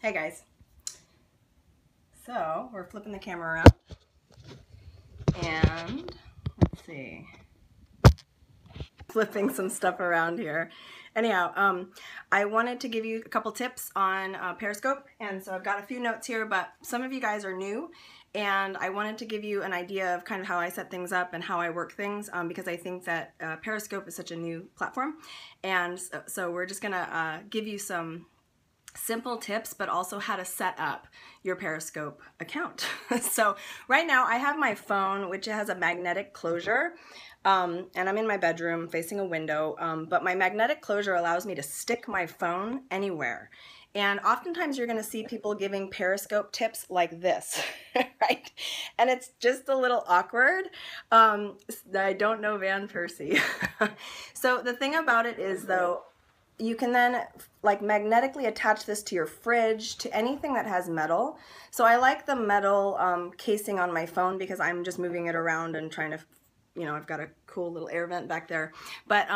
Hey guys. So we're flipping the camera around and let's see, flipping some stuff around here. Anyhow, I wanted to give you a couple tips on Periscope, and so I've got a few notes here, but some of you guys are new and I wanted to give you an idea of kind of how I set things up and how I work things, because I think that Periscope is such a new platform, and so we're just gonna give you some simple tips, but also how to set up your Periscope account. So right now I have my phone, which has a magnetic closure, and I'm in my bedroom facing a window, but my magnetic closure allows me to stick my phone anywhere. And oftentimes you're going to see people giving Periscope tips like this, right? And it's just a little awkward. I don't know Van Persie. So the thing about it is, though, you can then like magnetically attach this to your fridge, to anything that has metal. So I like the metal casing on my phone because I'm just moving it around and trying to, you know, I've got a cool little air vent back there. But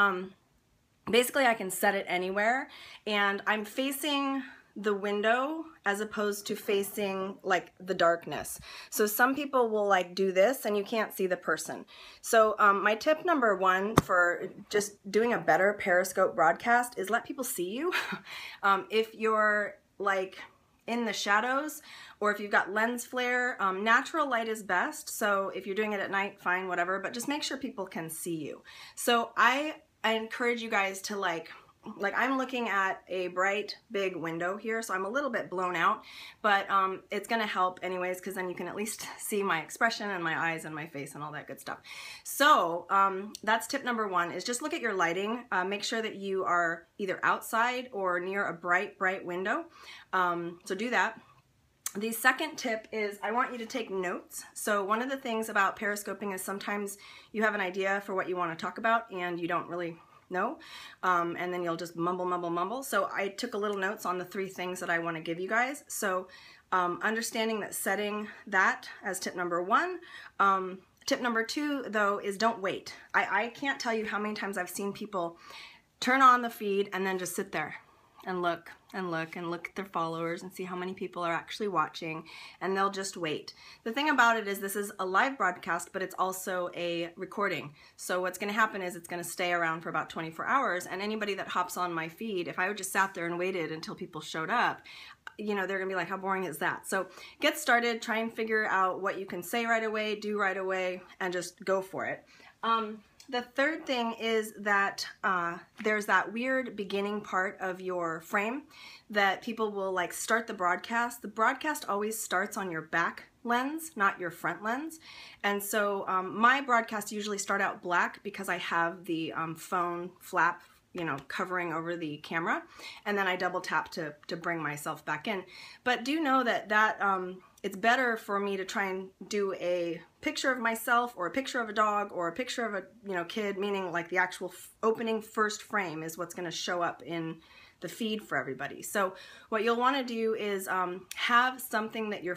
basically I can set it anywhere, and I'm facing the window as opposed to facing like the darkness. So some people will like do this and you can't see the person. So my tip number one for just doing a better Periscope broadcast is let people see you. If you're like in the shadows, or if you've got lens flare, natural light is best. So if you're doing it at night, fine, whatever, but just make sure people can see you. So I encourage you guys to like I'm looking at a bright big window here, so I'm a little bit blown out, but it's gonna help anyways, because then you can at least see my expression and my eyes and my face and all that good stuff. So that's tip number one, is just look at your lighting. Make sure that you are either outside or near a bright window. So do that. The second tip is I want you to take notes. So one of the things about periscoping is sometimes you have an idea for what you want to talk about and you don't really know, and then you'll just mumble. So I took a little notes on the 3 things that I want to give you guys. So understanding that, setting that as tip number 1. Tip number 2, though, is don't wait. I can't tell you how many times I've seen people turn on the feed and then just sit there and look at their followers and see how many people are actually watching, and they'll just wait. The thing about it is this is a live broadcast, but it's also a recording. So what's going to happen is it's going to stay around for about 24 hours, and anybody that hops on my feed, if I would just sat there and waited until people showed up, you know, they're going to be like, how boring is that? So get started, try and figure out what you can say right away, do right away, and just go for it. The third thing is that there's that weird beginning part of your frame that people will like start the broadcast. The broadcast always starts on your back lens, not your front lens. And so my broadcasts usually start out black because I have the phone flap, you know, covering over the camera, and then I double tap to bring myself back in. But do know that it's better for me to try and do a picture of myself or a picture of a dog or a picture of a, you know, kid, meaning like the actual opening first frame is what's going to show up in the feed for everybody. So what you'll want to do is have something that your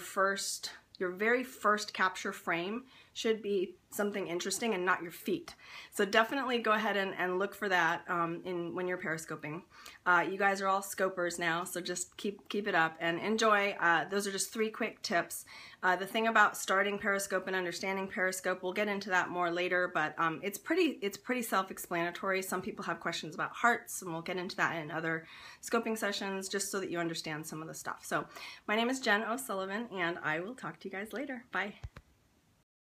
very first capture frame should be something interesting and not your feet. So definitely go ahead and look for that when you're periscoping. You guys are all scopers now, so just keep it up and enjoy. Those are just 3 quick tips. The thing about starting Periscope and understanding Periscope, we'll get into that more later, but it's pretty self-explanatory. Some people have questions about hearts, and we'll get into that in other scoping sessions just so that you understand some of the stuff. So my name is Jen O'Sullivan, and I will talk to you guys later. Bye.